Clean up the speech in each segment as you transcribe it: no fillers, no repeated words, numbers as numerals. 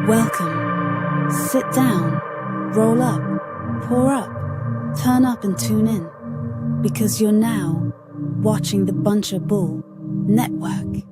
Welcome. Sit down, roll up, pour up, turn up and tune in. Because you're now watching the Buncher Bull Network.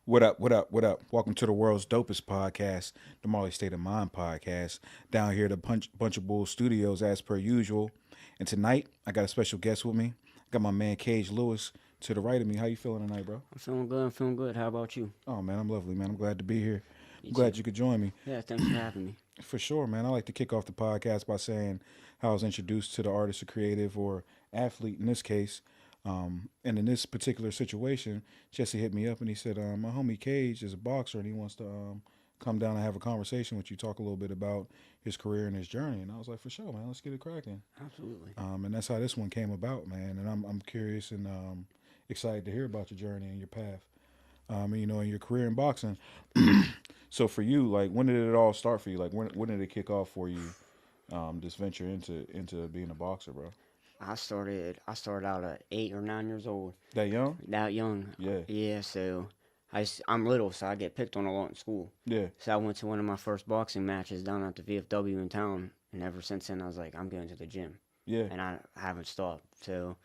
What up, what up, what up? Welcome to the world's dopest podcast, the Marley State of Mind podcast, down here at the Bunch of Bull Studios as per usual. And tonight, I got a special guest with me. I got my man Kaige Lewis to the right of me. How you feeling tonight, bro? I'm feeling good. How about you? Oh, man, I'm lovely, man. I'm glad to be here. Me I'm glad too. you could join me. Yeah, thanks for having me. For sure, man. I like to kick off the podcast by saying how I was introduced to the artist or creative or athlete in this case. And in this particular situation, Jesse hit me up and he said, my homie Kaige is a boxer and he wants to come down and have a conversation with you, talk a little bit about his career and his journey. And I was like, for sure, man, let's get it cracking. Absolutely. And that's how this one came about, man. And I'm curious and excited to hear about your journey and your path, and, you know, in your career in boxing. So for you, like, when did it all start for you? Like, when did it kick off for you, this venture into being a boxer, bro? I started out at 8 or 9 years old. That young? That young. Yeah. Yeah, so I'm little, so I get picked on a lot in school. Yeah. So I went to one of my first boxing matches down at the VFW in town, and ever since then I was like, I'm going to the gym. Yeah. And I haven't stopped. So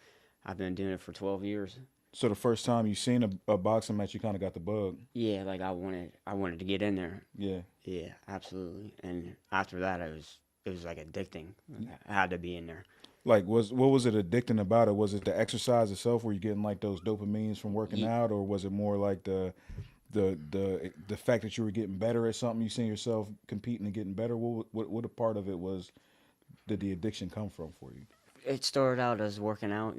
I've been doing it for 12 years. So the first time you seen a boxing match, you kind of got the bug. Yeah, like I wanted to get in there. Yeah. Yeah, absolutely. And after that, it was like addicting. I had to be in there. Like, what was it addicting about it? Was it the exercise itself? Were you getting like those dopamines from working out, or was it more like the fact that you were getting better at something? You seen yourself competing and getting better. What a part of it was? Did the addiction come from for you? It started out as working out,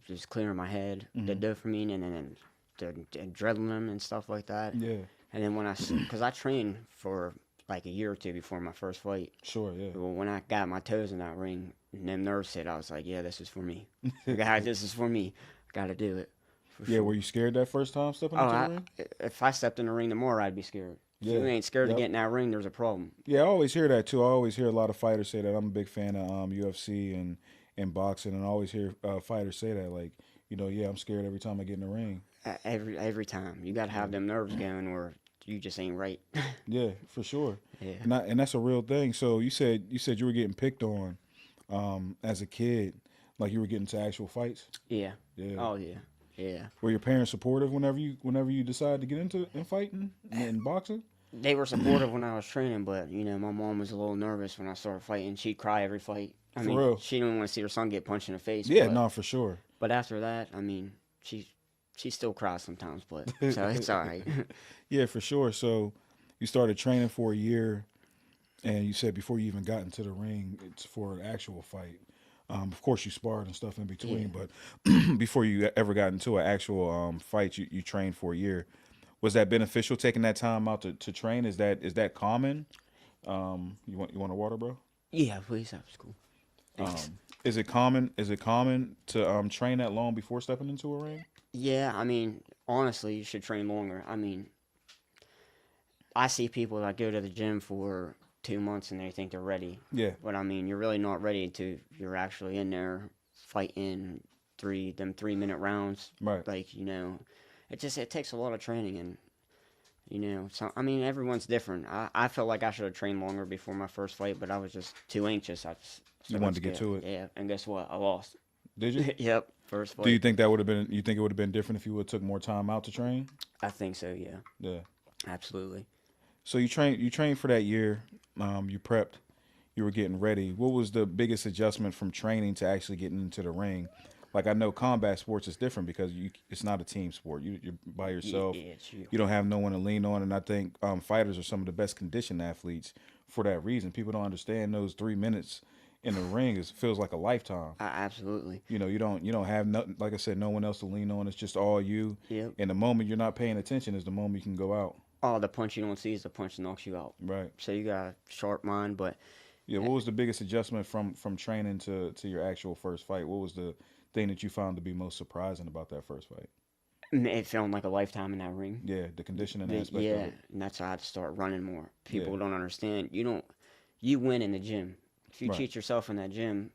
just clearing my head, the dopamine, and then the adrenaline and stuff like that. Yeah. And then because I trained for like a year or two before my first fight. Sure. Yeah. Well, when I got my toes in that ring and them nerves hit, I was like, yeah, this is for me. God, this is for me. I got to do it. Yeah. Were you scared that first time stepping into the ring? If I stepped in the ring tomorrow, I'd be scared. Yeah. If you ain't scared to get in that ring, there's a problem. Yeah, I always hear that too. I always hear a lot of fighters say that. I'm a big fan of UFC and boxing, and I always hear fighters say that, like, yeah, I'm scared every time I get in the ring. Every time. You got to have them nerves going or you just ain't right. Yeah, for sure. Yeah. And that's a real thing. So you said you were getting picked on as a kid, like you were getting to actual fights? Yeah. Yeah. Oh, yeah. Yeah. Were your parents supportive whenever you decided to get into fighting and boxing? They were supportive when I was training, but, my mom was a little nervous when I started fighting. She'd cry every fight. For real? She didn't want to see her son get punched in the face. Yeah, no, for sure. But after that, she still cries sometimes, but so it's all right. Yeah, for sure. So you started training for a year, and you said before you even got into the ring, it's for an actual fight. Of course, you sparred and stuff in between, but before you ever got into an actual fight, you trained for a year. Was that beneficial, taking that time out to train? Is that common? You want a water, bro? Yeah, please. That's cool. Is it common to train that long before stepping into a ring? Yeah, honestly, you should train longer. I see people that go to the gym for 2 months and they think they're ready. Yeah. But you're really not ready until you're actually in there fighting 3-minute rounds. Right. Like, it takes a lot of training and everyone's different. I felt like I should have trained longer before my first fight, but I was just too anxious. You wanted to get to it. Yeah, and guess what? I lost. Did you? Yep, first fight. Do you think that would have been? You think it would have been different if you would have took more time out to train? I think so. Yeah. Yeah. Absolutely. So you trained for that year. You prepped. You were getting ready. What was the biggest adjustment from training to actually getting into the ring? Like, I know combat sports is different because it's not a team sport. You're by yourself. Yeah, it's you. You don't have no one to lean on, and I think fighters are some of the best conditioned athletes for that reason. People don't understand those 3 minutes in the ring feels like a lifetime. Absolutely. You don't have like I said, no one else to lean on. It's just all you. Yep. And the moment you're not paying attention is the moment you can go out. Oh, the punch you don't see is the punch that knocks you out. Right. So you got a sharp mind, but yeah. What was the biggest adjustment from training to your actual first fight? What was the thing that you found to be most surprising about that first fight? It felt like a lifetime in that ring. Yeah, the conditioning aspect of Yeah, it. and that's why I had to start running more. Yeah, People don't understand. You win in the gym. If you right. cheat yourself in that gym,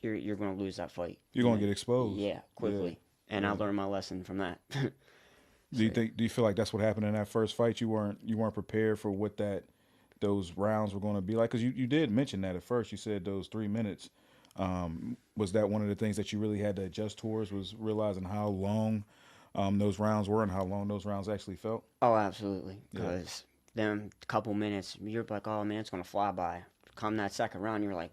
you're gonna lose that fight. You're gonna get exposed. Yeah, Yeah, quickly. And I yeah. learned my lesson from that. Do you So, think? Do you feel like that's what happened in that first fight? You weren't prepared for what those rounds were going to be like? Because you did mention that at first. You said those 3 minutes. Was that one of the things that you really had to adjust towards? Was realizing how long those rounds were and how long those rounds actually felt? oh, absolutely. Yeah, Because them couple minutes, you're like, oh man, it's gonna fly by. Come that second round, you're like,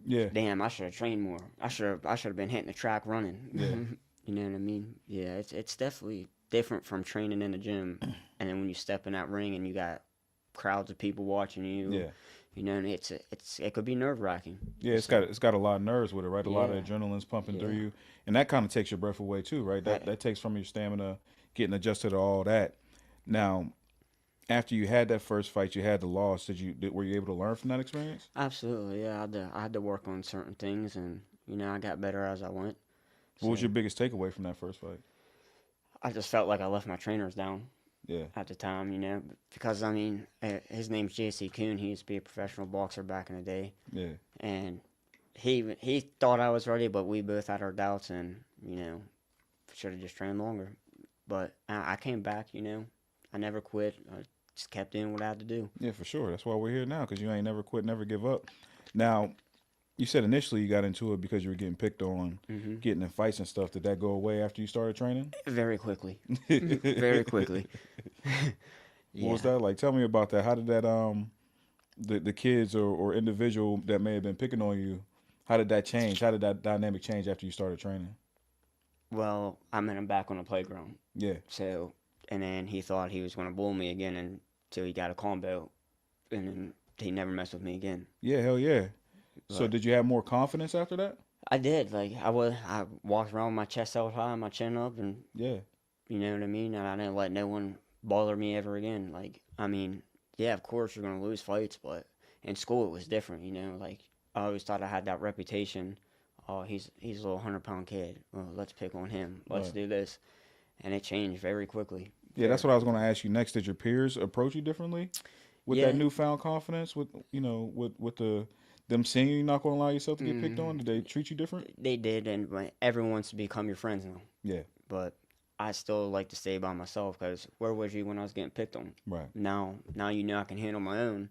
yeah, damn, I should have trained more. I should have been hitting the track running. yeah, You know what I mean? Yeah, it's definitely different from training in the gym, and then when you step in that ring and you got crowds of people watching you. yeah. And it could be nerve wracking. Yeah, it's got a lot of nerves with it, right? A lot of Yeah, adrenaline's pumping through yeah. you, and that kind of takes your breath away too, right? That I, that takes from your stamina, getting adjusted to all that. Now, after you had that first fight, you had the loss. Were you able to learn from that experience? Absolutely, yeah. I had to work on certain things, and I got better as I went. What was So your biggest takeaway from that first fight? I just felt like I left my trainers down Yeah, at the time, because his name's JC Kuhn. He used to be a professional boxer back in the day, yeah, and he thought I was ready, but we both had our doubts, and should have just trained longer. But I came back. I never quit. I just kept doing what I had to do. yeah, for sure. That's why we're here now, because you ain't never quit, never give up. Now, you said initially you got into it because you were getting picked on, getting in fights and stuff. Did that go away after you started training? Very quickly. Very quickly. What was Yeah. that like? Tell me about that. How did that the kids or individual that may have been picking on you, how did that change? How did that dynamic change after you started training? Well, I met him back on the playground. Yeah, So, and then he thought he was going to bully me again until he got a combo. And then he never messed with me again. yeah, hell yeah. So But did you have more confidence after that? I did. Like, I walked around with my chest held high, my chin up, and Yeah, you know what I mean? And I didn't let no one bother me ever again. Like, yeah, of course you're going to lose fights, but in school it was different, Like, I always thought I had that reputation. Oh, he's a little 100-pound kid. Well, let's pick on him. Let's right. do this. And it changed very quickly. Yeah, that's what I was going to ask you next. Did your peers approach you differently with Yeah. that newfound confidence? With them seeing you not going to allow yourself to get picked on? Did they treat you different? They did, and everyone wants to become your friends now. Yeah, But I still like to stay by myself because where was you when I was getting picked on? right, Now I can handle my own.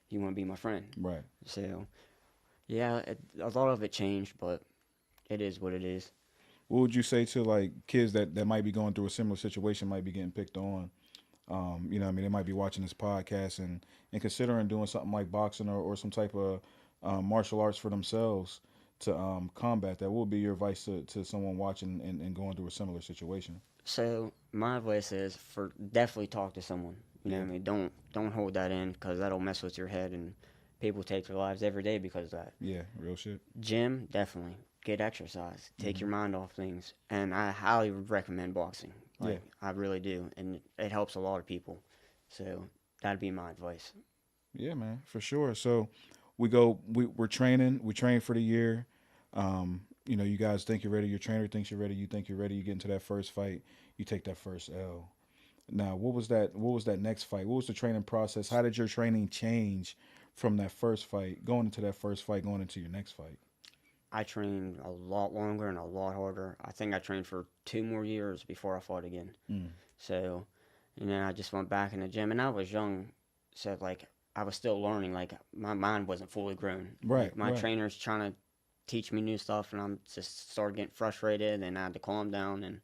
You want to be my friend. right. So, yeah, a lot of it changed, but it is what it is. What would you say to like kids that might be going through a similar situation, might be getting picked on? What I mean, they might be watching this podcast and considering doing something like boxing or some type of martial arts for themselves to combat that. What would be your advice to someone watching and going through a similar situation? So my advice is for definitely talk to someone. You know what I mean? Don't hold that in because that'll mess with your head, and people take their lives every day because of that. Yeah, real shit. Gym, definitely. Get exercise. Take your mind off things. And I highly recommend boxing. Like, I really do. And it helps a lot of people. So that'd be my advice. Yeah, man, for sure. So we're training. We train for the year. You guys think you're ready. Your trainer thinks you're ready. You think you're ready. You get into that first fight. You take that first L. Now, what was that next fight? What was the training process? How did your training change from that first fight, going into that first fight, going into your next fight? I trained a lot longer and a lot harder. I think I trained for 2 more years before I fought again. So, and then I just went back in the gym. And I was young, so, like, I was still learning. Like, my mind wasn't fully grown. Right, Like, my right. trainer's trying to teach me new stuff, and I'm just started getting frustrated, and I had to calm down and,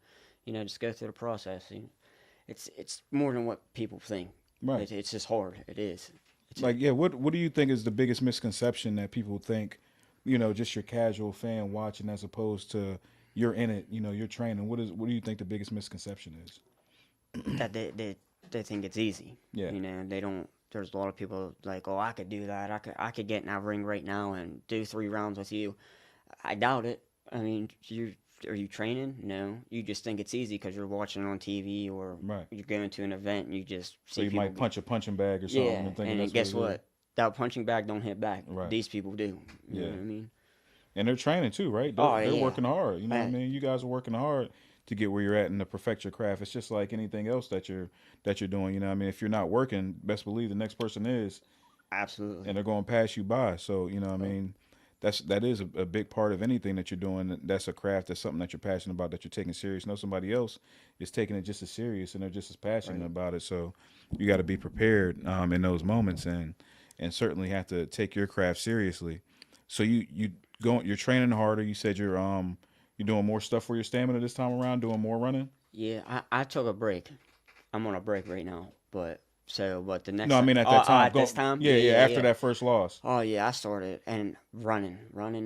just go through the process. It's more than what people think. Right. It's just hard. It is. Like, yeah, what do you think is the biggest misconception that people think, just your casual fan watching as opposed to you're in it, you're training? What do you think the biggest misconception is? That they think it's easy. Yeah. They don't. There's a lot of people like, oh, I could do that. I could get in that ring right now and do 3 rounds with you. I doubt it. I mean, are you training? No. You just think it's easy because you're watching it on TV or Right. you're going to an event and you just So see you people. might punch a punching bag or something. Yeah, And think and that's guess what? It is. what? That punching bag don't hit back. Right. These people do. You know Yeah. what I mean? And they're training too, right? Oh They're yeah, working hard. You know what I I, mean? You guys are working hard to get where you're at and to perfect your craft. It's just like anything else that you're doing. You know what I mean? If you're not working, best believe the next person is, absolutely. and they're going to pass you by. So you know what I Oh, mean? That is a big part of anything that you're doing. That's a craft. That's something that you're passionate about. That you're taking serious. Know somebody else is taking it just as serious and they're just as passionate right. about it. So you got to be prepared in those moments and certainly have to take your craft seriously. So you're training harder. You said you're doing more stuff for your stamina this time around. Doing more running. Yeah, I took a break. I'm on a break right now, but the No, next I time, mean at that time. at this time, Yeah, yeah. After that first loss. Oh yeah, I started and running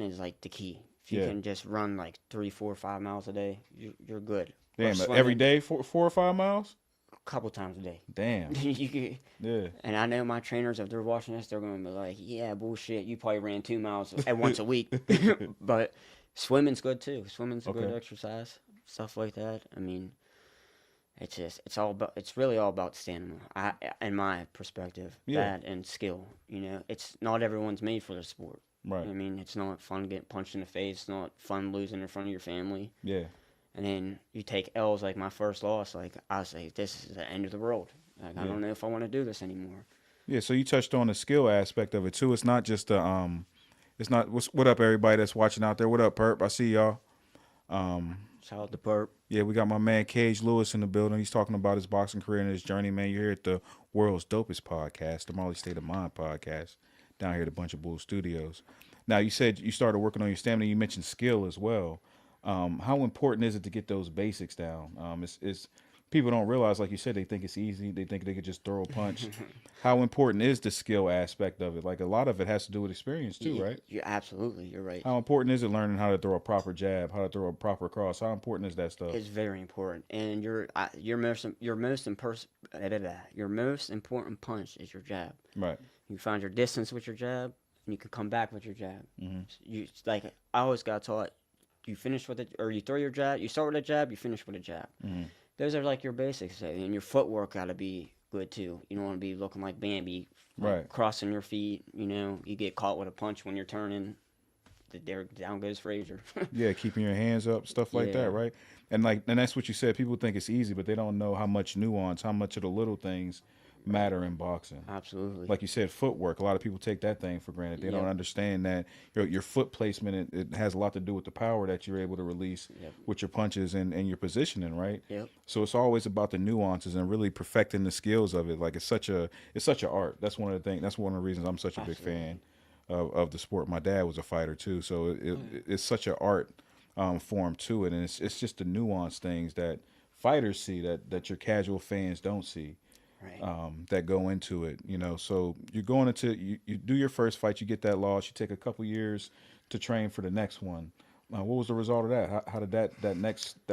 is like the key. If you Yeah. can just run like 3, 4, 5 miles a day, you're good. Or Damn. Every swimming day, 4 or 5 miles. a couple times a day. Damn. you could, Yeah. and I know my trainers, if they're watching this, they're going to be like, "Yeah, bullshit. You probably ran 2 miles at once a week." But swimming's good too. Swimming's a good Okay. exercise. Stuff like that. I mean, it's really all about stamina. In my perspective, Yeah. that and skill. It's not everyone's made for the sport. Right. I mean, it's not fun getting punched in the face. It's not fun losing in front of your family. Yeah. And then you take L's like my first loss. Like I was like, this is the end of the world. Like I Yeah. don't know if I want to do this anymore. Yeah. So you touched on the skill aspect of it too. It's not just the It's not. What up, everybody that's watching out there? What up, Perp? I see y'all. Shout out to Perp. Yeah, we got my man Kaige Lewis in the building. He's talking about his boxing career and his journey, man. You're here at the world's dopest podcast, the Marley State of Mind podcast, down here at a Bunch of Bull Studios. Now, you said you started working on your stamina. You mentioned skill as well. How important is it to get those basics down? It's people don't realize, like you said, they think it's easy. They think they could just throw a punch. How important is the skill aspect of it? Like a lot of it has to do with experience too, right? You're right. How important is it learning how to throw a proper jab, how to throw a proper cross? How important is that stuff? It's very important, and your most important punch is your jab. Right. You find your distance with your jab, and you can come back with your jab. Mm-hmm. I always got taught, you finish with it, or you throw your jab. You start with a jab, you finish with a jab. Mm-hmm. Those are like your basics, and your footwork got to be good too. You don't want to be looking like Bambi, Right. crossing your feet. You get caught with a punch when you're turning. There down goes Frazier. Yeah, keeping your hands up, stuff like Yeah. that, right? And that's what you said. People think it's easy, but they don't know how much nuance, how much of the little things matter in boxing. Absolutely. Like you said, footwork. A lot of people take that thing for granted. They don't Yep. understand that your foot placement, it has a lot to do with the power that you're able to release Yep. with your punches and your positioning, right? Yep. So it's always about the nuances and really perfecting the skills of it. Like it's such a art. That's one of the things. That's one of the reasons I'm such a big Absolutely. fan of the sport. My dad was a fighter too, so it's such an art form to it, and it's just the nuanced things that fighters see that your casual fans don't see. Right. That go into it, So you're going into you do your first fight, you get that loss, you take a couple years to train for the next one. What was the result of that? How did that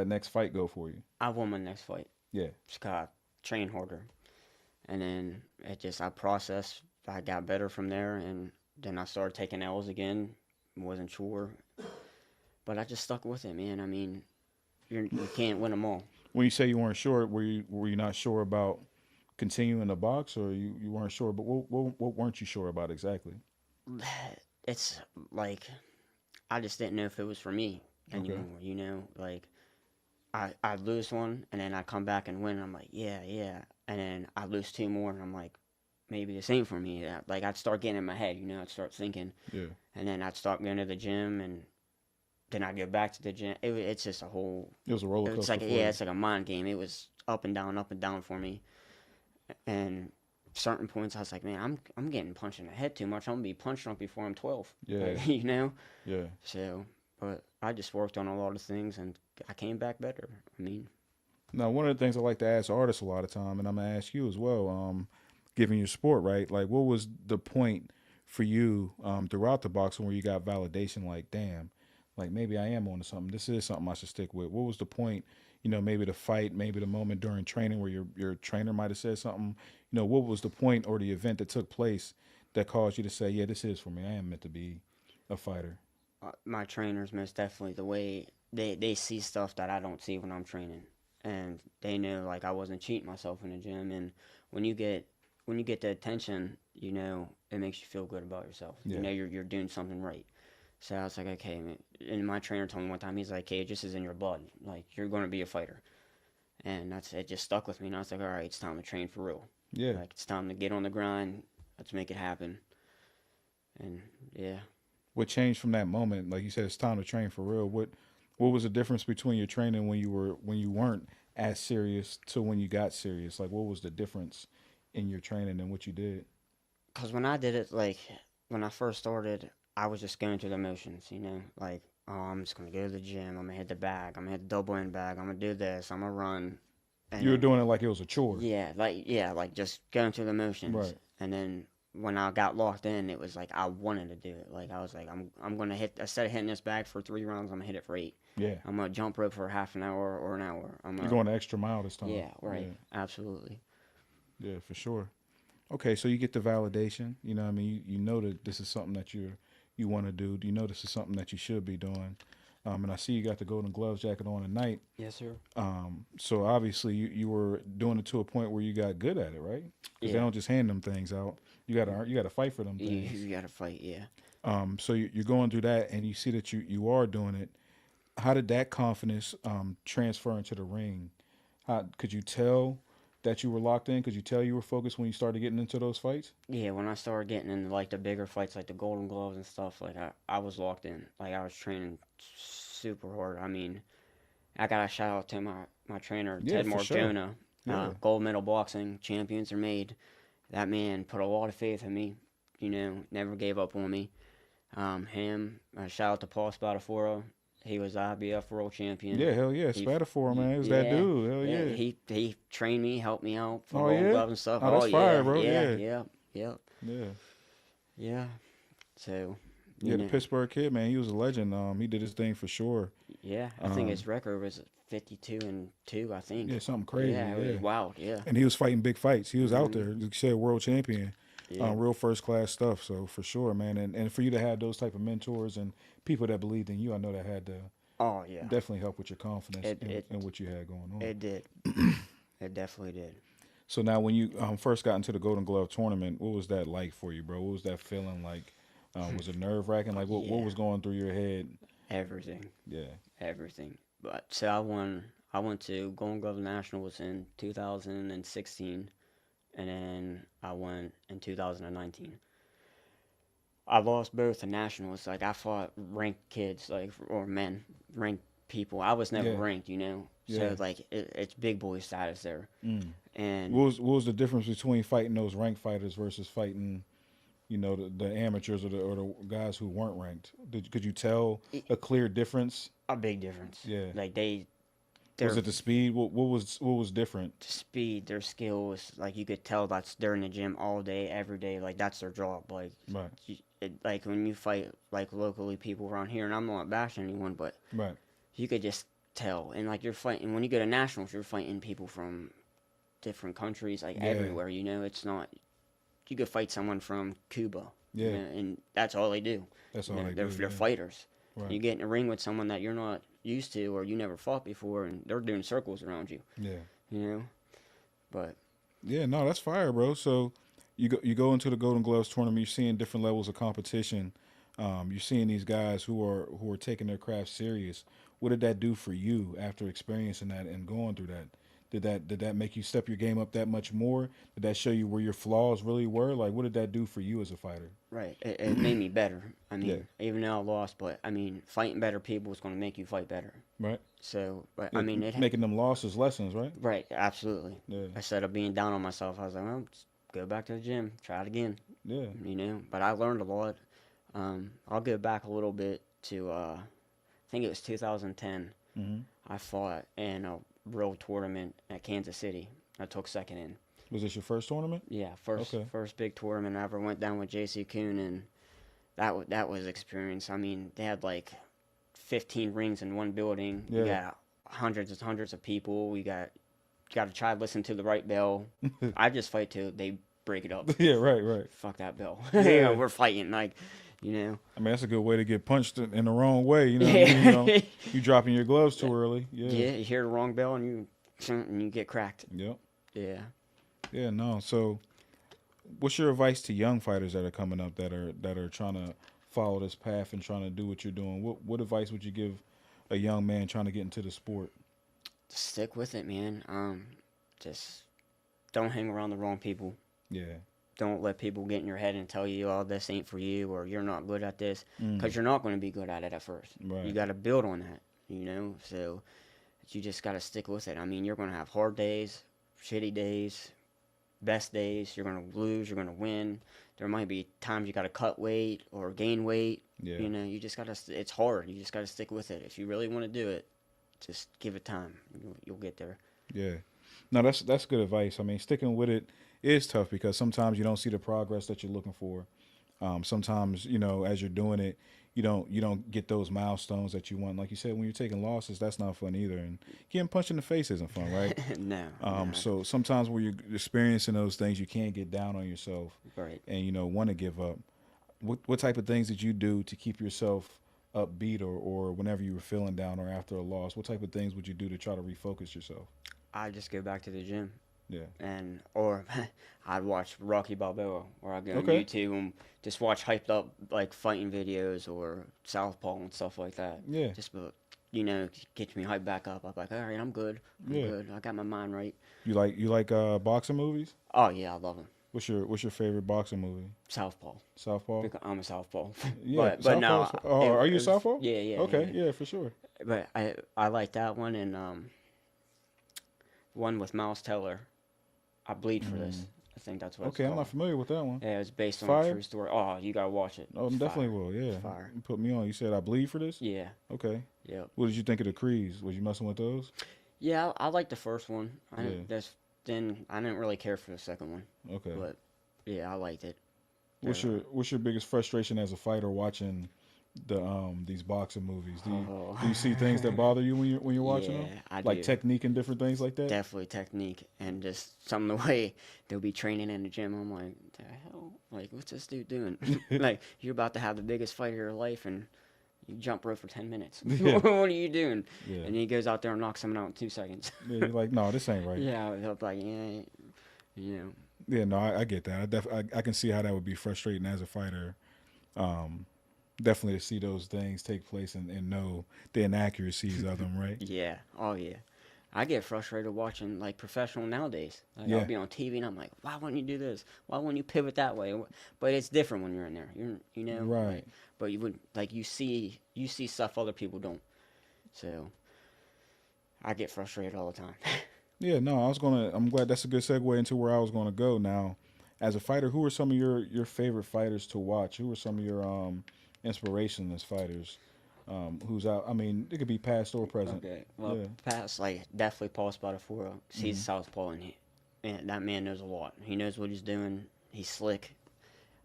next fight go for you? I won my next fight. Yeah, Just got train harder, and then I processed. I got better from there, and then I started taking L's again. Wasn't sure, but I just stuck with it, man. I mean, you can't win them all. when you say you weren't sure, were you not sure about continuing the box, or you weren't sure? But what weren't you sure about exactly? It's like I just didn't know if it was for me anymore. Like I lose one, and then I come back and win. And I'm like, yeah, and then I lose two more, and I'm like, maybe this ain't for me. Like I'd start getting in my head, I'd start thinking, Yeah, and then I'd start going to the gym, and then I'd go back to the gym. It's just a whole. it was a roller coaster. It's like for you. it's like a mind game. It was up and down for me, and certain points I was like, man, I'm getting punched in the head too much. I'm gonna be punch drunk before I'm 12. Yeah. Yeah. So, but I just worked on a lot of things, and I came back better. I mean, Now, one of the things I like to ask artists a lot of time, and I'm gonna ask you as well, given your sport, right? Like, what was the point for you throughout the boxing where you got validation? Like, damn, like maybe I am onto something. This is something I should stick with. What was the point? Maybe the fight, maybe the moment during training where your trainer might have said something. What was the point or the event that took place that caused you to say, yeah, this is for me. I am meant to be a fighter. my trainers most definitely the way they see stuff that I don't see when I'm training, and they know like I wasn't cheating myself in the gym. And when you get the attention, it makes you feel good about yourself. Yeah. You're doing something right. So I was like, okay. And my trainer told me one time, he's like, "Hey, this is in your blood. Like, you're going to be a fighter." And it just stuck with me. And I was like, all right, it's time to train for real. Yeah. Like, it's time to get on the grind. Let's make it happen. And yeah. What changed from that moment? Like you said, it's time to train for real. What was the difference between your training when you weren't as serious to when you got serious? Like, what was the difference in your training and what you did? Because when I did it, like, when I first started, I was just going through the motions, you know? Like, oh, I'm just going to go to the gym. I'm going to hit the bag. I'm going to hit the double end bag. I'm going to do this. I'm going to run. And You were doing it like it was a chore. yeah, like just going through the motions. Right. And then when I got locked in, it was like I wanted to do it. Like, I was like, I'm going to hit, instead of hitting this bag for 3 rounds, I'm going to hit it for 8. Yeah. I'm going to jump rope for half an hour or an hour. You're going the extra mile this time. Yeah, right. Yeah. Absolutely. Yeah, for sure. Okay, so you get the validation. You know what I mean? You know that this is something that you want to do. You know this is something that you should be doing. And I see you got the Golden Gloves jacket on tonight. Yes, sir. So obviously you were doing it to a point where you got good at it, right? Because they don't just hand them things out. You gotta fight for them things. You got to fight, yeah. So you're going through that, and you see that you are doing it. How did that confidence transfer into the ring? How could you tell that you were locked in? Could you tell you were focused when you started getting into those fights? Yeah, when I started getting into like the bigger fights, like the Golden Gloves and stuff, like I was locked in. Like, I was training super hard. I mean, I got a shout out to my trainer, Ted for sure. Marjona. Yeah. Gold medal boxing, champions are made. That man put a lot of faith in me. You know, never gave up on me. Shout out to Paul Spadafora. He was IBF world champion. Yeah, hell yeah, Spatafor, man, it was that dude. Hell yeah. He trained me, helped me out for Oh, Golden yeah? Gloves and stuff. Oh, that's fire, bro. Yeah. Yeah. So, Yeah, the Pittsburgh kid, man, he was a legend. He did his thing for sure. yeah, I think his record was 52-2, I think. Yeah, something crazy. Yeah, it was wild. Yeah. And he was fighting big fights. He was out there, like you said, world champion. Yeah. Real first class stuff. So for sure, man. And for you to have those type of mentors and people that believed in you, I know that had to Oh yeah. definitely help with your confidence It and what you had going on. It did. It definitely did. So now, when you first got into the Golden Glove tournament, what was that like for you, bro? What was that feeling like? Was it nerve wracking? Like what was going through your head? Everything. Yeah. Everything. But so I went to Golden Glove Nationals in 2016, and then I went in 2019. I lost both the nationals. Like, I fought ranked kids, like, or men, ranked people. I was never ranked, you know. So like it's big boy status there. And what was the difference between fighting those ranked fighters versus fighting, you know, the amateurs or the guys who weren't ranked? Could you tell a clear difference? A big difference. Yeah. Like Was it the speed? What was different? The speed, their skills, like you could tell they're in the gym all day, every day. Like that's their job. Like right. Like when you fight like locally people around here, and I'm not bashing anyone, but right. You could just tell. And like you're fighting when you go to nationals, you're fighting people from different countries, like everywhere. You know, it's not. You could fight someone from Cuba. Yeah. You know, and that's all they do. That's all they're fighters. Right. You get in a ring with someone that you're not used to or you never fought before, and they're doing circles around you. Yeah. You know, but yeah, no, that's fire, bro. So you go into the Golden Gloves tournament. You're seeing different levels of competition. You're seeing these guys who are taking their craft serious. What did that do for you after experiencing that and going through that? Did that make you step your game up that much more? Did that show you where your flaws really were? Like, what did that do for you as a fighter? Right. It made me better. I mean, even though I lost, but I mean, fighting better people is going to make you fight better. Right. So, but I mean, making them losses lessons, right? Right. Absolutely. Yeah. Instead of being down on myself, I was like, well, just go back to the gym, try it again. Yeah. You know, but I learned a lot. I'll go back a little bit to, I think it was 2010. Mm-hmm. I fought in a real tournament at Kansas City. I took second in. Was this your first tournament? Yeah, first big tournament I ever went down with JC Kuhn, and that was experience. I mean, they had like 15 rings in one building. Yeah. You got hundreds of people. We got to try to listen to the right bell. I just fight till they break it up. Yeah, right. Fuck that bell. Yeah. We're fighting, like, you know. I mean, that's a good way to get punched in the wrong way. You know, what I mean? You know, you dropping your gloves too early. Yeah. Yeah, you hear the wrong bell and you get cracked. Yep. Yeah. Yeah. No. So, what's your advice to young fighters that are coming up that are trying to follow this path and trying to do what you're doing, what advice would you give a young man trying to get into the sport? Just stick with it, man. Just don't hang around the wrong people. Yeah. Don't let people get in your head and tell you, oh, this ain't for you, or you're not good at this, because you're not going to be good at it at first. Right. You got to build on that, you know? So you just got to stick with it. I mean, you're going to have hard days, shitty days, best days. You're going to lose, you're going to win. There might be times you got to cut weight or gain weight. Yeah. You know, you just got to, it's hard. You just got to stick with it. If you really want to do it, just give it time. You'll get there. Yeah. No, that's good advice. I mean, sticking with it is tough because sometimes you don't see the progress that you're looking for. Sometimes, you know, as you're doing it, you don't get those milestones that you want. Like you said, when you're taking losses, that's not fun either. And getting punched in the face isn't fun, right? No. So sometimes when you're experiencing those things, you can't get down on yourself, Right. and, you know, want to give up. What type of things did you do to keep yourself upbeat, or whenever you were feeling down or after a loss? What type of things would you do to try to refocus yourself? I just go back to the gym. Yeah. Or I'd watch Rocky Balboa, or I'd go on Okay. YouTube and just watch hyped up like fighting videos or Southpaw and stuff like that. Yeah. Just, you know, get me hyped back up. I'm like, all right, I'm good. I'm Yeah. good. I got my mind right. You like boxing movies? Oh yeah, I love him. What's your favorite boxing movie? Southpaw. Southpaw? Because I'm a Southpaw. Yeah. but no. Southpaw's- Oh, are you Southpaw? Yeah, yeah. Okay. Yeah. Yeah, for sure. But I like that one, and one with Miles Teller. I bleed for this. I think that's what Okay, it's I'm called. not familiar with that one. Yeah, it's based on Fire? a true story. Oh, you gotta watch it. Oh, It's definitely fire. will. Yeah. Fire. You put me on. You said I bleed for this? Yeah. Okay. Yep. What did you think of the Crees? Was you messing with those? Yeah, I liked the first one. Yeah. Then I didn't really care for the second one, Okay. but yeah, I liked it. What's your biggest frustration as a fighter watching these boxing movies? Do you see things that bother you when you're watching them? Yeah, I Like do. technique and different things like that? Definitely technique and just some of the way they'll be training in the gym. I'm like, the hell? Like, what's this dude doing? Like, you're about to have the biggest fight of your life and you jump rope for 10 minutes. Yeah. What are you doing? Yeah. And he goes out there and knocks someone out in 2 seconds. Yeah, you're like, no, this ain't right. Yeah, I'm like, yeah, you know. Yeah, no, I get that. I can see how that would be frustrating as a fighter. Definitely to see those things take place and know the inaccuracies of them, right? Yeah. Oh, yeah. I get frustrated watching like professional nowadays. Like, Yeah. I'll be on TV and I'm like, why wouldn't you do this? Why wouldn't you pivot that way? But it's different when you're in there. You know. Right. Like, but you would like you see stuff other people don't. So I get frustrated all the time. Yeah, no, I'm glad that's a good segue into where I was gonna go now. As a fighter, who are some of your favorite fighters to watch? Who are some of your inspiration as fighters? Who's out? I mean, it could be past or present. Okay. Well, Yeah. past like definitely Paul Spadafora. He's southpaw and man, that man knows a lot. He knows what he's doing. He's slick.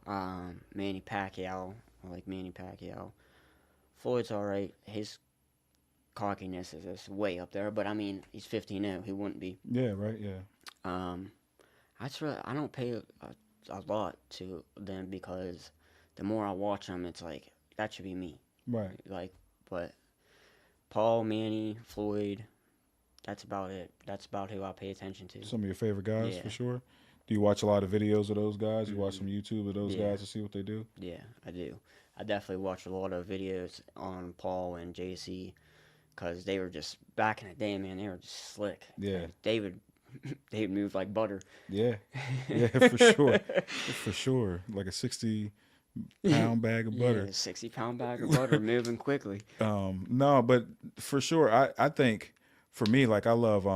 Manny Pacquiao. I like Manny Pacquiao. Floyd's all right. His cockiness is way up there, but I mean, he's 15-0. He wouldn't be. Yeah, right. Yeah. I don't pay a lot to them because the more I watch them, it's like that should be me. Right. Like, but Paul, Manny, Floyd, that's about it. That's about who I pay attention to. Some of your favorite guys Yeah. for sure. Do you watch a lot of videos of those guys? You watch some YouTube of those Yeah. guys to see what they do? Yeah, I do. I definitely watch a lot of videos on Paul and JC because they were just back in the day, man. They were just slick. Yeah. Like, they'd move like butter. Yeah. Yeah, for sure. For sure. Like a 60-pound bag of butter. Yeah, 60-pound bag of butter moving quickly. No, but for sure, I think for me, like I love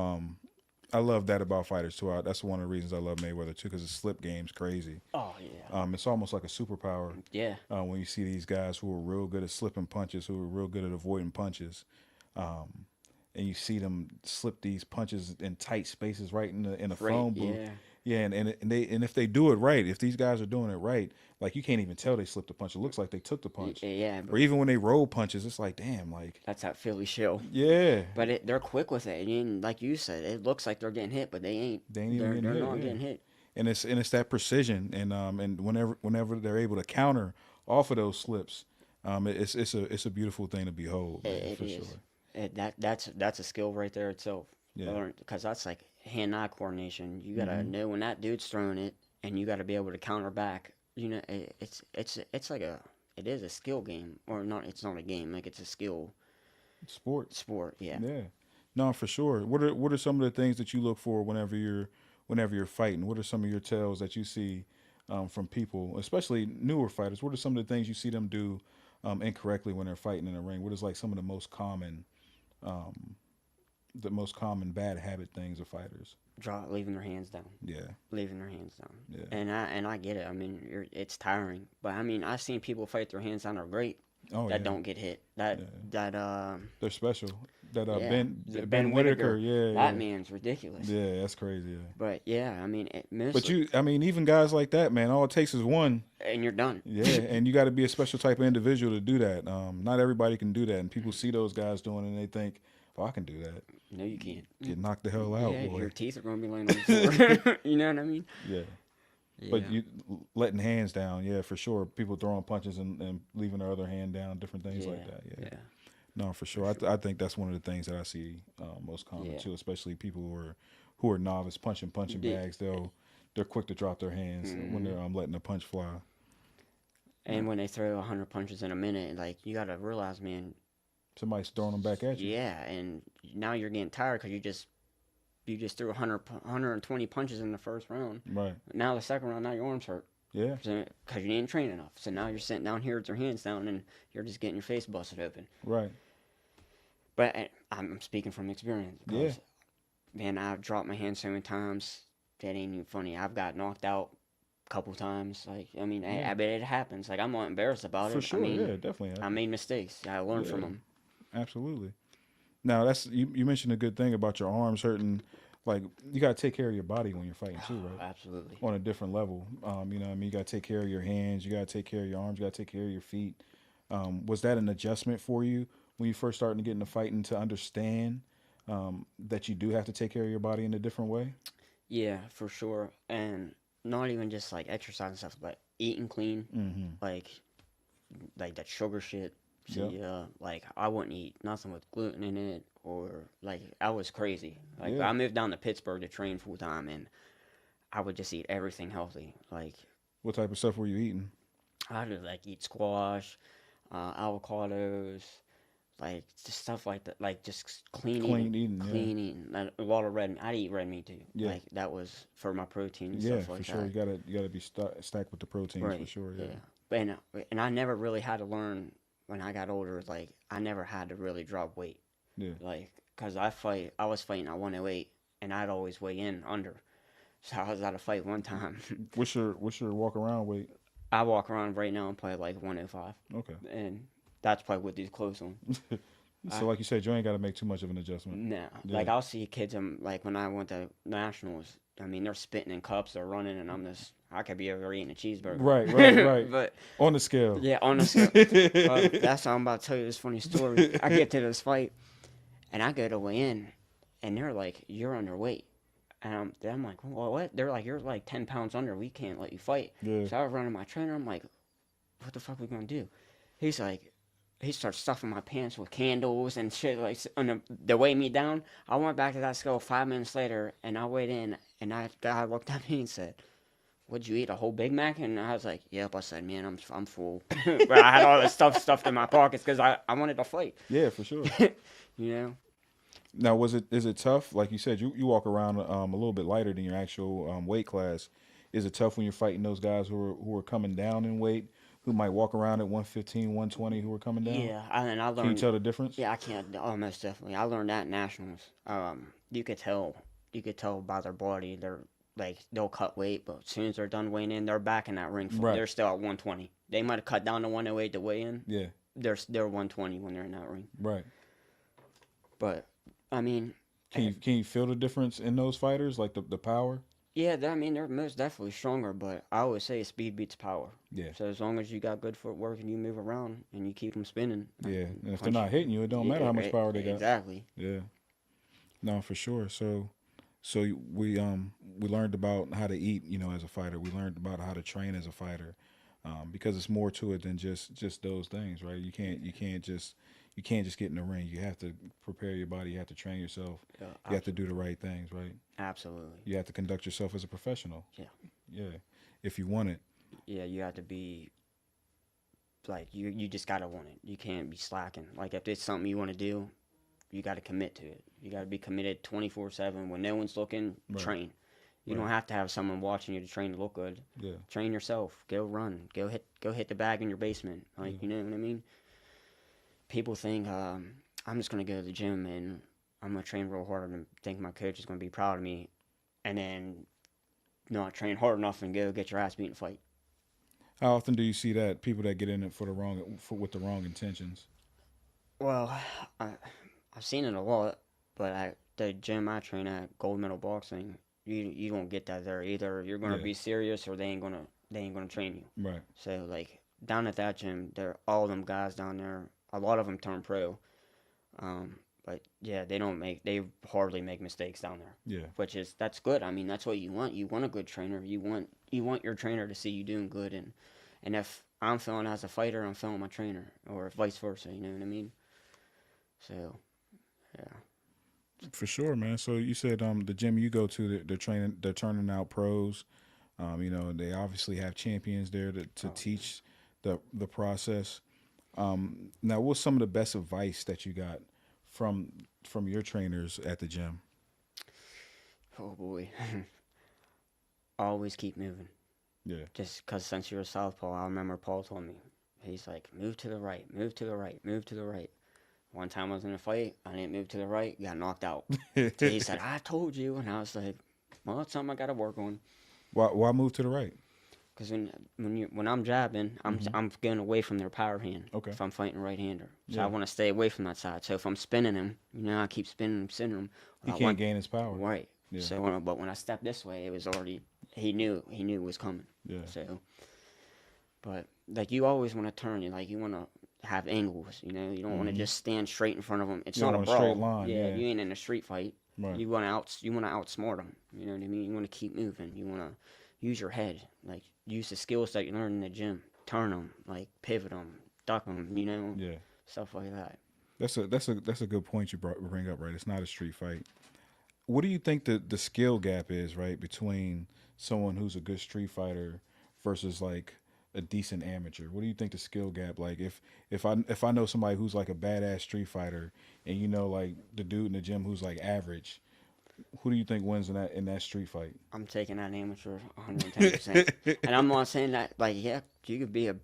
that about fighters too. That's one of the reasons I love Mayweather too, because the slip game's crazy. Oh yeah. It's almost like a superpower. Yeah. When you see these guys who are real good at slipping punches, who are real good at avoiding punches, and you see them slip these punches in tight spaces right in the phone booth. Yeah. Yeah, and if they do it right, if these guys are doing it right, like you can't even tell they slipped a punch. It looks like they took the punch. Yeah. Or even when they roll punches, it's like, damn, like. That's that Philly show. Yeah. But they're quick with it. And like you said, it looks like they're getting hit, but they ain't. They ain't even They're getting hit. not Yeah. getting hit. And it's that precision, and whenever they're able to counter off of those slips, it's a beautiful thing to behold. Man, It for is. sure. That's a skill right there itself. Yeah. Because that's like hand-eye coordination. You gotta know when that dude's throwing it, and you gotta be able to counter back. You know, it's it is a skill game, or not. It's not a game. Like, it's a skill sport. Yeah. Yeah. No, for sure. What are some of the things that you look for whenever you're fighting? What are some of your tells that you see from people, especially newer fighters? What are some of the things you see them do incorrectly when they're fighting in the ring? What is like some of um, the most common bad habit things of fighters? Leaving their hands down. Yeah. Leaving their hands down. Yeah. And I get it. I mean, it's tiring. But I mean, I've seen people fight their hands down are great. Oh, that yeah. don't get hit. They're special. That yeah, Ben Whitaker, yeah, that man's ridiculous. Yeah, that's crazy. Yeah. But yeah, I mean, But even guys like that, man, all it takes is one, and you're done. Yeah, and you got to be a special type of individual to do that. Not everybody can do that, and people see those guys doing it and they think, "Oh, I can do that." No, you can't. Get knocked the hell out, yeah, boy. Your teeth are gonna be laying on the floor. You know what I mean? Yeah. Yeah. But you letting hands down, yeah, for sure. People throwing punches and leaving their other hand down, different things like that. Yeah. No, for sure. I think that's one of the things that I see most common too, especially people who are novice punching bags. They're quick to drop their hands when they're letting a punch fly. And when they throw 100 punches in a minute, like, you gotta realize, man, somebody's throwing them back at you. Yeah, and now you're getting tired because you just threw 120 punches in the first round. Right. Now the second round, now your arms hurt. Yeah. Because you didn't train enough. So now you're sitting down here with your hands down and you're just getting your face busted open. Right. But I'm speaking from experience. Yeah. Man, I've dropped my hand so many times that ain't even funny. I've got knocked out a couple times. Like, I mean, I bet it happens. Like, I'm not embarrassed about it. For sure, I mean, yeah, definitely. I made mistakes. I learned from them. Absolutely. Now, that's you mentioned a good thing about your arms hurting. Like, you got to take care of your body when you're fighting too, right? Absolutely. On a different level. You know what I mean? You got to take care of your hands. You got to take care of your arms. You got to take care of your feet. Was that an adjustment for you when you first started to get into fighting to understand that you do have to take care of your body in a different way? Yeah, for sure. And not even just, like, exercise and stuff, but eating clean. Mm-hmm. Like that sugar shit. See, like, I wouldn't eat nothing with gluten in it, or, like, I was crazy. Like, I moved down to Pittsburgh to train full time, and I would just eat everything healthy. Like, what type of stuff were you eating? I would, like, eat squash, avocados, like, just stuff like that. Like, just clean eating. Like, a lot of red meat. I'd eat red meat too. Yeah. Like, that was for my protein and yeah, stuff like for sure. that. You gotta be stacked with the proteins, right. for sure. Yeah. And I never really had to learn when I got older. Like, I never had to really drop weight. Yeah. Like, cause I was fighting at 108, and I'd always weigh in under. So I was at a fight one time. What's your walk around weight? I walk around right now and probably like 105. Okay. And that's probably with these clothes on. So like you said, you ain't got to make too much of an adjustment. No. Yeah. Like, I'll see kids, like, when I went to nationals, I mean, they're spitting in cups, they're running, and I could be over eating a cheeseburger. Right. But on the scale. Yeah, on the scale. That's how I'm about to tell you this funny story. I get to this fight, and I go to weigh in, and they're like, "You're underweight." And I'm like, "Well, what?" They're like, "You're like 10 pounds under. We can't let you fight." Yeah. So I was running my trainer. I'm like, "What the fuck are we gonna do?" He's like, he starts stuffing my pants with candles and shit, like, to weigh me down. I went back to that scale 5 minutes later, and I weighed in, and that guy looked at me and said, "What'd you eat, a whole Big Mac?" And I was like, "Yep." I said, "Man, I'm full." But I had all this stuff stuffed in my pockets because I wanted to fight. Yeah, for sure. You know? Now, is it tough? Like you said, you walk around a little bit lighter than your actual weight class. Is it tough when you're fighting those guys who are coming down in weight, who might walk around at 115, 120, who are coming down? Yeah, and I learned. Can you tell the difference? Yeah, I can't. Oh, most definitely. I learned that in nationals. You could tell by their body. They'll cut weight, but as soon as they're done weighing in, they're back in that ring full. Right. They're still at 120. They might have cut down to 108 to weigh in. Yeah. They're 120 when they're in that ring. Right. But I mean, can you feel the difference in those fighters, like the power? yeah, I mean, they're most definitely stronger, but I always say speed beats power. Yeah. So as long as you got good footwork and you move around and you keep them spinning. Yeah, and if they're not hitting you, it don't matter how much power they got. Exactly. Yeah. No, for sure. So we learned about how to eat, as a fighter. We learned about how to train as a fighter, because it's more to it than just those things, right? You can't just get in the ring. You have to prepare your body. You have to train yourself. Yeah, you have to do the right things, right? Absolutely. You have to conduct yourself as a professional. Yeah. Yeah. If you want it. Yeah, you have to be like you just gotta want it. You can't be slacking. Like if it's something you want to do, you got to commit to it. You got to be committed 24/7 when no one's looking. Right. Train. You Right. don't have to have someone watching you to train to look good. Yeah. Train yourself. Go run. Go hit the bag in your basement. Like you know what I mean. People think I'm just gonna go to the gym and I'm gonna train real hard and think my coach is gonna be proud of me, and then not train hard enough and go get your ass beat in a fight. How often do you see that people that get in it with the wrong intentions? Well, I've seen it a lot, but the gym I train at, gold medal boxing, you don't get that there. Either you're gonna Yeah. be serious or they ain't gonna train you. Right. So like down at that gym, they're all them guys down there. A lot of them turn pro, but yeah, they hardly make mistakes down there. Yeah. That's good. I mean, that's what you want. You want a good trainer. You want your trainer to see you doing good, and if I'm feeling as a fighter, I'm feeling my trainer, or vice versa. You know what I mean? So, yeah. For sure, man. So you said the gym you go to, they're turning out pros. They obviously have champions there to teach the process. Now, what's some of the best advice that you got from your trainers at the gym? Oh boy. Always keep moving. Yeah. Just because since you're a southpaw, I remember Paul told me, he's like, move to the right, move to the right, move to the right. One time I was in a fight, I didn't move to the right, got knocked out. So he said, I told you. And I was like, well, it's something I got to work on. Why move to the right? Because when I'm jabbing, I'm going away from their power hand. Okay. If I'm fighting a right-hander. So Yeah. I want to stay away from that side. So if I'm spinning him, I keep spinning him. He can't gain his power. Right. Yeah. So, but when I stepped this way, it was already, he knew it was coming. Yeah. So, but like you always want to turn, you want to have angles, you don't want to just stand straight in front of them. It's You not don't a want a brawl. straight line, yeah. You ain't in a street fight. Right. You want to outsmart them. You know what I mean? You want to keep moving. You want to use your head, like use the skills that you learn in the gym. Turn them, like pivot them, duck them. Yeah. Stuff like that. That's a good point you bring up, right? It's not a street fight. What do you think the skill gap is, right, between someone who's a good street fighter versus like a decent amateur? What do you think the skill gap, like if I know somebody who's like a badass street fighter and like the dude in the gym who's like average, who do you think wins in that street fight? I'm taking that amateur 110%. And I'm not saying that, like, yeah, you could be a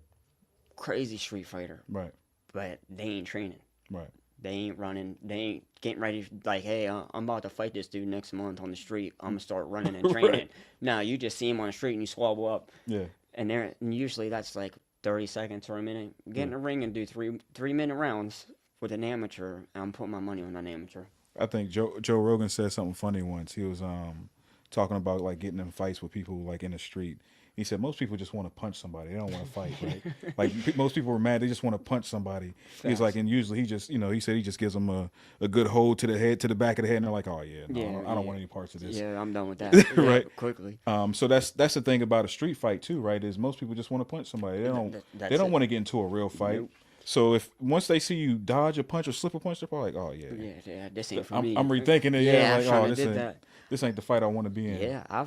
crazy street fighter, Right. but they ain't training. Right. They ain't running. They ain't getting ready. Like, hey, I'm about to fight this dude next month on the street. I'm gonna start running and training. Right. No, you just see him on the street and you swabble up. Yeah. And usually that's like 30 seconds or a minute. Get in the ring and do 3-minute rounds with an amateur. I'm putting my money on an amateur. I think Joe Rogan said something funny once. He was talking about like getting in fights with people like in the street. He said most people just want to punch somebody. They don't want to fight, right? Like most people are mad. They just want to punch somebody. He's like, and usually he just, he said he just gives them a good hold to the head, to the back of the head, and they're like, oh yeah, no, I don't want any parts of this. Yeah, I'm done with that. Right. Yeah, quickly. So that's the thing about a street fight too, right? Is most people just want to punch somebody. They don't want to get into a real fight. Nope. So if once they see you dodge a punch or slip a punch, they're probably like, oh yeah. Yeah, this ain't for me. I'm rethinking it. Yeah, like, I oh, did that. This ain't the fight I want to be in. Yeah,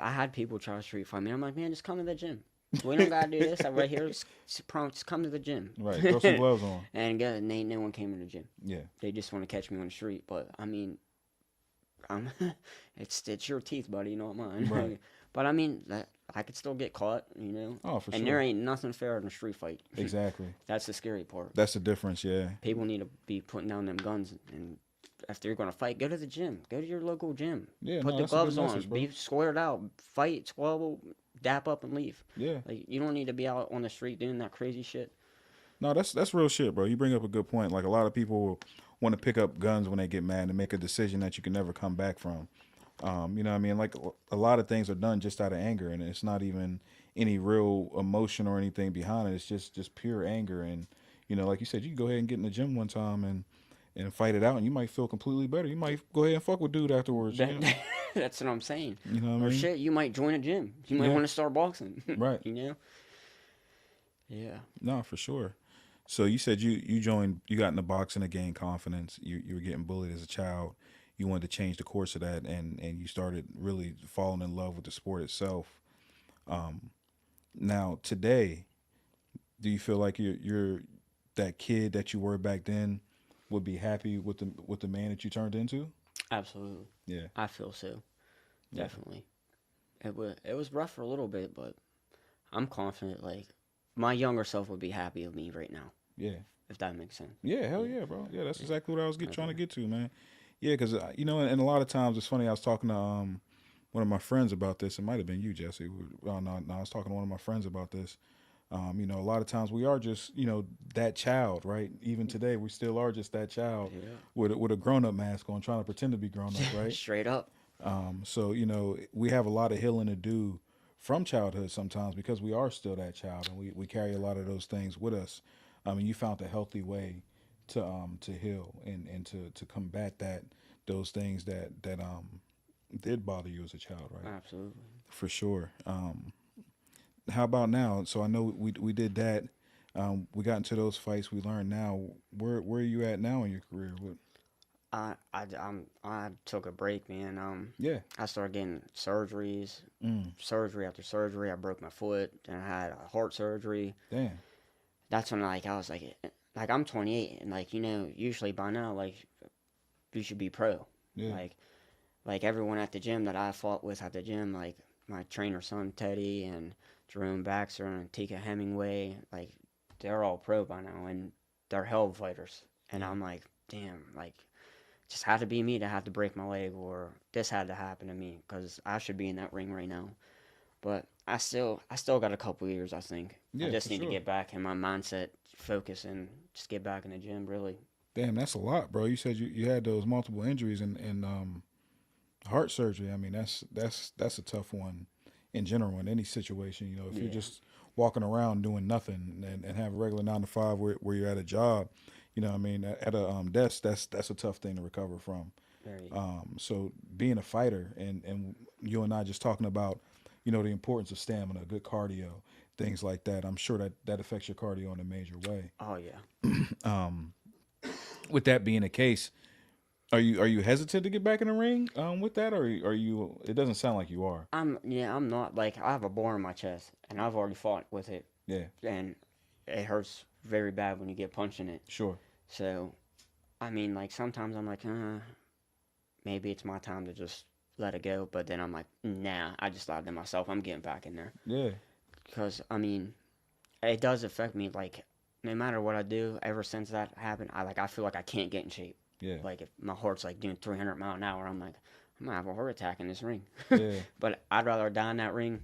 I had people try to street fight me. I'm like, man, just come to the gym. We don't gotta do this. I'm right here. Just come to the gym. Right. Throw some gloves on. And no one came to the gym. Yeah. They just want to catch me on the street. But I mean, it's your teeth, buddy, not mine. Right. But I mean, I could still get caught, Oh, for sure. And there ain't nothing fair in a street fight. Exactly. That's the scary part. That's the difference. Yeah. People need to be putting down them guns, and if they're gonna fight, go to the gym. Go to your local gym. Yeah. Put the that's a good gloves on. message, bro. Be squared out. Fight, squabble, dap up, and leave. Yeah. Like you don't need to be out on the street doing that crazy shit. No, that's real shit, bro. You bring up a good point. Like a lot of people want to pick up guns when they get mad and make a decision that you can never come back from. You know what I mean? Like a lot of things are done just out of anger, and it's not even any real emotion or anything behind it. It's just pure anger. And like you said, you can go ahead and get in the gym one time and fight it out, and you might feel completely better. You might go ahead and fuck with dude afterwards. That's what I'm saying. You know what I Or mean? shit, you might join a gym. You might want to start boxing. Right. Yeah. No, for sure. So you said you got into boxing to gain confidence. You were getting bullied as a child. You wanted to change the course of that, and you started really falling in love with the sport itself. Now today, Do you feel like you're that kid that you were back then would be happy with the man that you turned into? Absolutely. Yeah. I feel so. Yeah. Definitely. It was rough for a little bit, but I'm confident. Like my younger self would be happy with me right now, Yeah. if that makes sense. Yeah. Hell Yeah. yeah, bro. Yeah, that's exactly what I was trying to Okay. get to, man. Yeah, because and a lot of times it's funny. I was talking to one of my friends about this. It might have been you, Jesse. No, I was talking to one of my friends about this. A lot of times we are just, that child, right? Even today, we still are just that child Yeah. with a grown up mask on, trying to pretend to be grown up, right? Straight up. So we have a lot of healing to do from childhood sometimes because we are still that child, and we carry a lot of those things with us. I mean, you found a healthy way to heal and to combat those things that did bother you as a child, right? Absolutely. For sure. How about now? So I know we did that. We got into those fights. We learned now. Where are you at now in your career? I took a break, man. Yeah. I started getting surgeries, Mm, surgery after surgery. I broke my foot, and I had a heart surgery. damn. That's when I was like I'm 28, and usually by now you should be pro. Yeah. Like everyone at the gym that I fought with at the gym, like my trainer son Teddy and Jerome Baxter and Tika Hemingway, like they're all pro by now, and they're hell fighters. And Yeah. I'm like, damn, like just had to be me to have to break my leg, or this had to happen to me because I should be in that ring right now. But I still got a couple years, I think. I Yeah, just for need to sure. get back in my mindset, focus, and just get back in the gym. Really, Damn, that's a lot, bro. You said you had those multiple injuries and heart surgery. I mean, that's a tough one in general in any situation. If you're yeah, just walking around doing nothing and have a regular 9 to 5 where you're at a job, I mean, at a desk, that's a tough thing to recover from. very, So being a fighter and you and I just talking about, the importance of stamina, good cardio, things like that. I'm sure that affects your cardio in a major way. oh yeah. Um, with that being the case, are you hesitant to get back in the ring with that, or are you? It doesn't sound like you are. I'm not like I have a bore in my chest, and I've already fought with it, Yeah, and it hurts very bad when you get punched in it. sure. So, I mean, like sometimes I'm like, maybe it's my time to just let it go. But then I'm like, nah, I just lied to myself. I'm getting back in there Yeah, because I mean, it does affect me. Like no matter what I do, ever since that happened, I feel like I can't get in shape. yeah, Like if my heart's like doing 300 mph, I'm like, I'm gonna have a heart attack in this ring. yeah, But I'd rather die in that ring.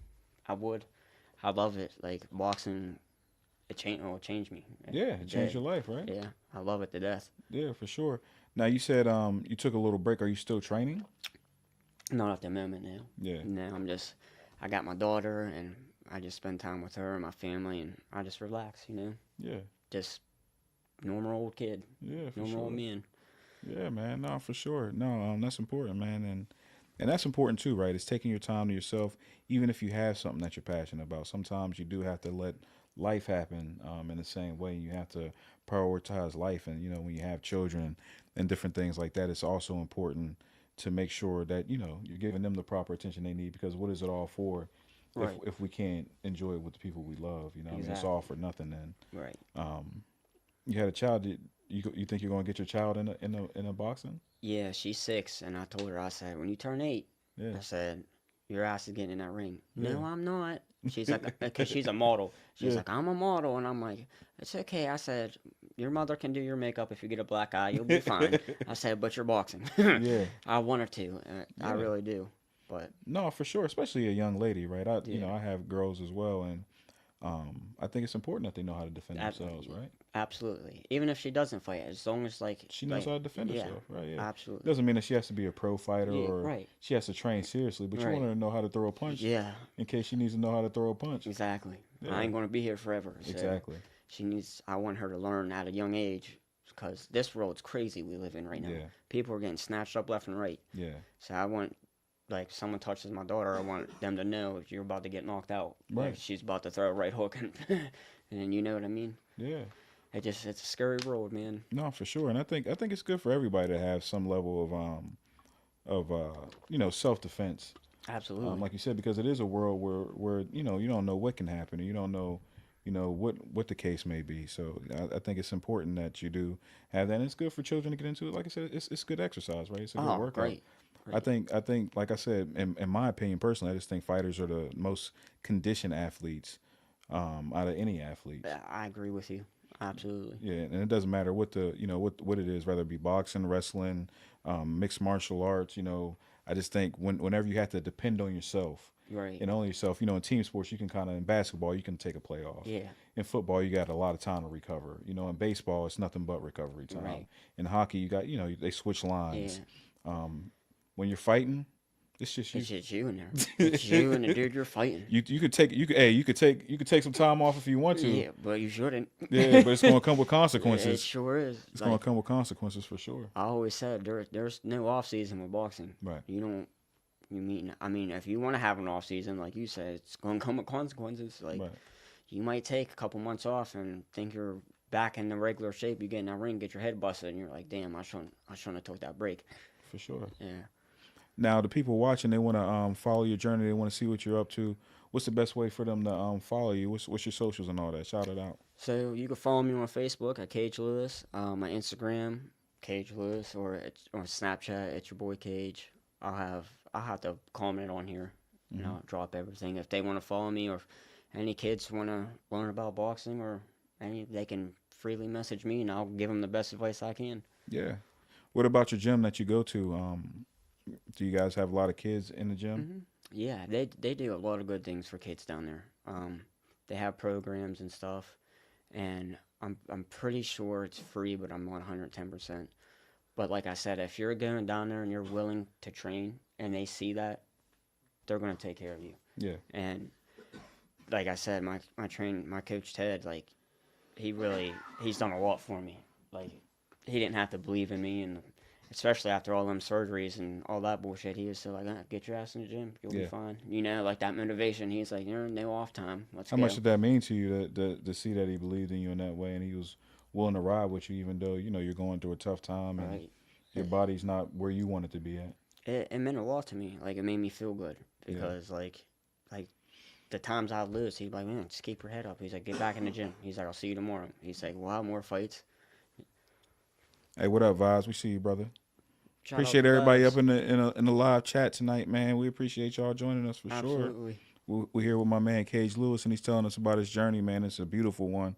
I would. I love it. Like boxing, it changed me. yeah. It changed your life, right? Yeah, I love it to death. Yeah, for sure. Now you said you took a little break. Are you still training? Not at the moment now. Yeah, No, I got my daughter and I just spend time with her and my family and I just relax. yeah, Just normal old kid, yeah, for normal sure. old man. Yeah, man. No, for sure. No, that's important, man, and that's important too, right? It's taking your time to yourself, even if you have something that you're passionate about. Sometimes you do have to let life happen in the same way. You have to prioritize life, and when you have children and different things like that, it's also important to make sure that you're giving them the proper attention they need. Because what is it all for Right, if we can't enjoy it with the people we love? I mean, it's all exactly. for nothing. Then Right. you had a child. You think you're going to get your child in a boxing? Yeah, she's 6 and I told her, I said, when you turn 8, Yeah, I said, your ass is getting in that ring. yeah. No, I'm not. She's like, because she's a model. She's Yeah. like, I'm a model. And I'm like, it's okay. I said, your mother can do your makeup if you get a black eye. You'll be fine. I said, but you're boxing. Yeah, I want her to. I yeah. really do. But No, for sure, especially a young lady, right? yeah, I have girls as well, and I think it's important that they know how to defend ab- themselves, right? absolutely. Even if she doesn't fight, as long as She knows how to defend yeah, herself, right? Yeah. absolutely. Doesn't mean that she has to be a pro fighter Yeah, or right, she has to train seriously, but you want right. her to know how to throw a punch Yeah, in case she needs to know how to throw a punch. exactly. I Yeah, ain't going to be here forever. So exactly. I want her to learn at a young age because this world's crazy we live in right now. Yeah, People are getting snatched up left and right. yeah, So I want, like, someone touches my daughter, I want them to know you're about to get knocked out. Like, right. she's about to throw a right hook, and then you know what I mean? Yeah. It's a scary world, man. No, for sure, and I think it's good for everybody to have some level of self defense. Absolutely. Like you said, because it is a world where you don't know what can happen, and you don't know what the case may be. So I think it's important that you do have that. And it's good for children to get into it. Like I said, it's good exercise, right? It's a good Oh, workout. great. I think, like I said, in my opinion, personally, I just think fighters are the most conditioned athletes out of any athlete. Yeah, I agree with you. Absolutely. Yeah, and it doesn't matter what what it is, whether it be boxing, wrestling, mixed martial arts. I just think whenever you have to depend on yourself Right. and only yourself, in team sports you can kind of in basketball you can take a play off. Yeah. In football you got a lot of time to recover. In baseball it's nothing but recovery time. Right. In hockey you got they switch lines. Yeah. When you're fighting, it's just you. It's just you in there. It's you and the dude you're fighting. You could take you could take some time off if you want to. Yeah, but you shouldn't. Yeah, but it's gonna come with It consequences. sure is. It's gonna come with consequences for sure. I always said there's no off season with boxing. Right. I mean, if you want to have an off season, like you said, it's gonna come with consequences. Like Right. you might take a couple months off and think you're back in the regular shape. You get in that ring, get your head busted, and you're like, damn, I shouldn't have took that break. For sure. Yeah. Now, the people watching, they want to follow your journey. They want to see what you're up to. What's the best way for them to follow you? What's your socials and all that? Shout it out. So you can follow me on Facebook at Kaige Lewis, my Instagram, Kaige Lewis, or Snapchat, it's your boy Cage. I'll have to comment on here, and I'll drop everything. If they want to follow me, or if any kids want to learn about boxing, or they can freely message me, and I'll give them the best advice I can. Yeah. What about your gym that you go to? Do you guys have a lot of kids in the gym? Yeah, they do a lot of good things for kids down there. They have programs and stuff, and I'm pretty sure it's free, but I'm not 110%. But like I said, if you're going down there and you're willing to train, and they see that, they're gonna take care of you. Yeah. And like I said, my coach Ted, like he's done a lot for me. Like he didn't have to believe in me, and especially after all them surgeries and all that bullshit, he was still like, get your ass in the gym, you'll be fine. Like that motivation. He's like, you're no off time. Let's go. How much did that mean to you to see that he believed in you in that way and he was willing to ride with you even though you're going through a tough time and your body's not where you want it to be at? It meant a lot to me. Like it made me feel good because like the times I lose, he'd be like, man, just keep your head up. He's like, get back in the gym. He's like, I'll see you tomorrow. He's like, we'll have more fights. Hey, what up, Vaz? We see you, brother. Shout Appreciate out to everybody Vaz. up in the live chat tonight, man. We appreciate y'all joining us for sure. Absolutely. We're here with my man Kaige Lewis, and he's telling us about his journey, man. It's a beautiful one.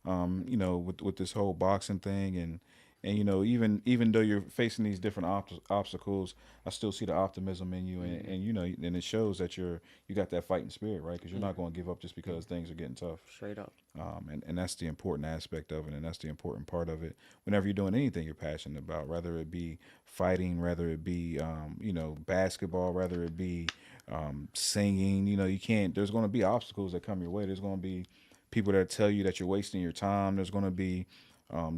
With this whole boxing thing, and even though you're facing these different obstacles, I still see the optimism in you, and it shows that you got that fighting spirit, right? Because you're not going to give up just because things are getting tough. Straight up. And that's the important aspect of it, and that's the important part of it. Whenever you're doing anything you're passionate about, whether it be fighting, whether it be basketball, whether it be singing, you can't. There's going to be obstacles that come your way. There's going to be people that tell you that you're wasting your time. There's going to be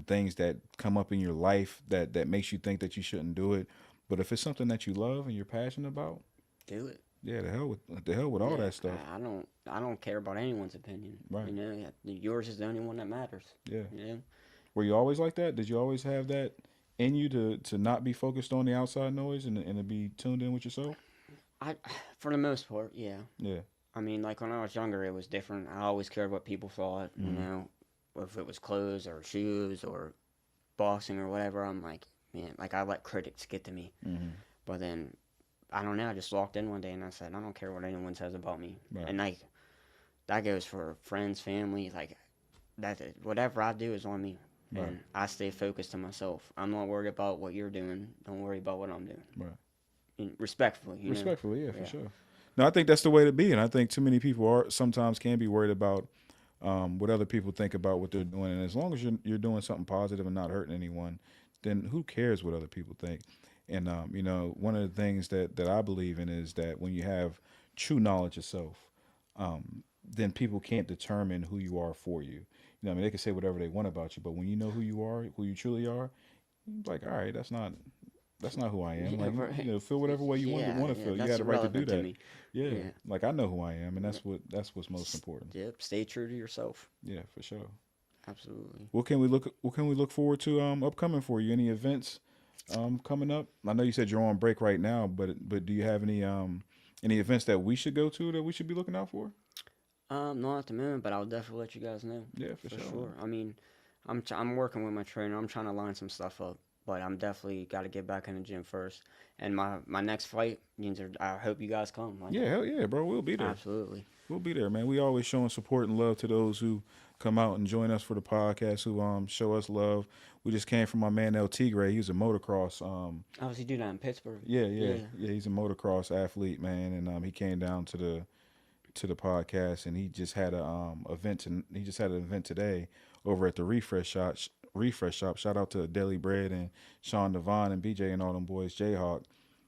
things that come up in your life that makes you think that you shouldn't do it. But if it's something that you love and you're passionate about, Do it. yeah, the hell with all that stuff. I don't care about anyone's opinion. Right. Yours is the only one that matters. Yeah. Yeah. Were you always like that? Did you always have that in you to not be focused on the outside noise and to be tuned in with yourself? For the most part, yeah. Yeah. I mean, like when I was younger, it was different. I always cared what people thought, if it was clothes or shoes or boxing or whatever. I'm like, man, like I let critics get to me. But then, I don't know, I just walked in one day and I said, I don't care what anyone says about me. Right. And like, that goes for friends, family, like, whatever I do is on me. Right. And I stay focused on myself. I'm not worried about what you're doing. Don't worry about what I'm doing. Right. Respectfully, Respectfully, yeah, for sure. No, I think that's the way to be, and I think too many people sometimes can be worried about what other people think about what they're doing. And as long as you're doing something positive and not hurting anyone, then who cares what other people think? And one of the things that I believe in is that when you have true knowledge of self, then people can't determine who you are for you. They can say whatever they want about you, but when you know who you are, who you truly are, you're like, all right, that's not who I am. Like, feel whatever way you want to feel. You got the right to do that. Yeah. Like I know who I am, and that's what's most important. Yep. Stay true to yourself. Yeah, for sure. Absolutely. What can we look forward to upcoming for you? Any events coming up? I know you said you're on break right now, but do you have any events that we should go to that we should be looking out for? Not at the moment, but I'll definitely let you guys know. Yeah, for sure. I mean, I'm working with my trainer. I'm trying to line some stuff up, but I'm definitely got to get back in the gym first. And my next fight, I hope you guys come. Like, Yeah, hell yeah, bro. We'll be there. absolutely. We'll be there, man. We always showing support and love to those who come out and join us for the podcast, who show us love. We just came from my man El Tigre. He was a motocross. Oh, does he do that in Pittsburgh? Yeah. He's a motocross athlete, man, and he came down to the podcast, and he just had a event. He just had an event today over at the Refresh Shop. Shout out to Deli Bread and Sean Devon and BJ and all them boys. Jayhawk.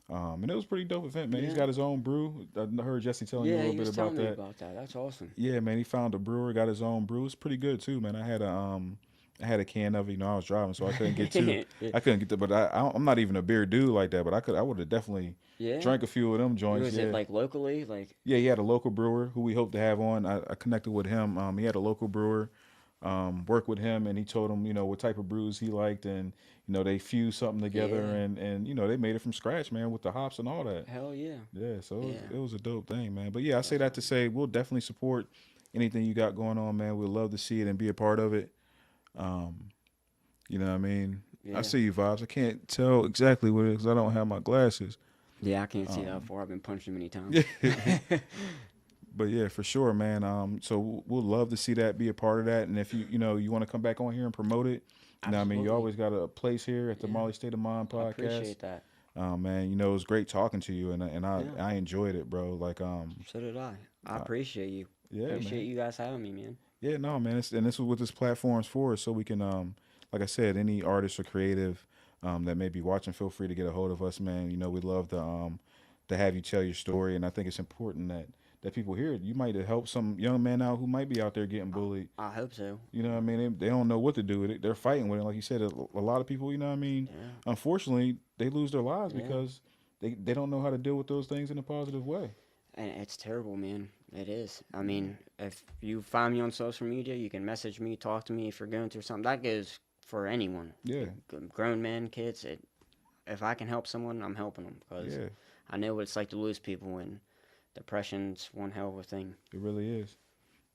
And it was a pretty dope event, man. Yeah. He's got his own brew. I heard Jesse telling you a Yeah, little he bit was about telling me that. about that. That's awesome. Yeah, man. He found a brewer, got his own brew. It's pretty good too, man. I had a can of it. You know, I was driving, so I couldn't get to. I couldn't get to, but I'm not even a beer dude like that. But I would have definitely Yeah. drank a few of them joints. Was Yeah. it like locally? Like, Yeah, he had a local brewer who we hope to have on. I connected with him. He had a local brewer. Worked with him, and he told him, what type of brews he liked, and they fused something together, Yeah. and they made it from scratch, man, with the hops and all that. hell yeah. Yeah, so Yeah. it was a dope thing, man. But yeah, I say that to say we'll definitely support anything you got going on, man. We'd love to see it and be a part of it. You know what I mean? Yeah. I see you, Vibes. I can't tell exactly what it is because I don't have my glasses. Yeah, I can't see that far. I've been punched many times. But yeah, for sure, man. So we'll love to see that, be a part of that. And if you want to come back on here and promote it, you know what I mean, you Absolutely. always got a place here at the Yeah. Molly State of Mind I podcast. appreciate that. Man, it was great talking to you, and Yeah. I enjoyed it, bro. Like So did I. I appreciate you. yeah, Appreciate man. you guys having me, man. Yeah, no, man. And this is what this platform's for, so we can, like I said, any artist or creative that may be watching, feel free to get a hold of us, man. We'd love to have you tell your story, and I think it's important that people hear it. You might help some young man out who might be out there getting bullied. I hope so. You know what I mean? They don't know what to do with it. They're fighting with it. Like you said, a lot of people, you know what I mean? Yeah. Unfortunately, they lose their lives Yeah. because they don't know how to deal with those things in a positive way. And it's terrible, man. It is. I mean, if you find me on social media, you can message me, talk to me if you're going through something. That goes for anyone. Yeah. Grown men, kids. If I can help someone, I'm helping them because Yeah, I know what it's like to lose people, and depression's one hell of a thing. it really is.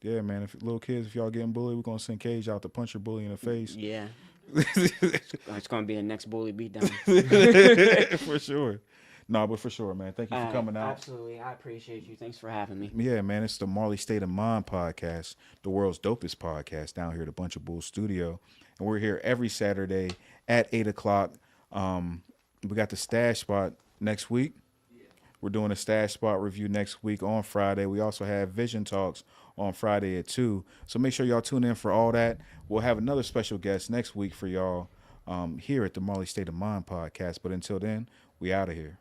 Yeah, man. If little kids, if y'all getting bullied, we're gonna send Kaige out to punch your bully in the face. Yeah. It's going to be a next bully beatdown. For sure. No, but for sure, man. Thank you for coming out. Absolutely. I appreciate you. Thanks for having me. Yeah, man. It's the Marley State of Mind podcast, the world's dopest podcast down here at the Bunch of Bull Studio. And we're here every Saturday at 8 o'clock. We got the Stash Spot next week. We're doing a Stash Spot review next week on Friday. We also have Vision Talks on Friday at 2. So make sure y'all tune in for all that. We'll have another special guest next week for y'all here at the Marley State of Mind podcast. But until then, we out of here.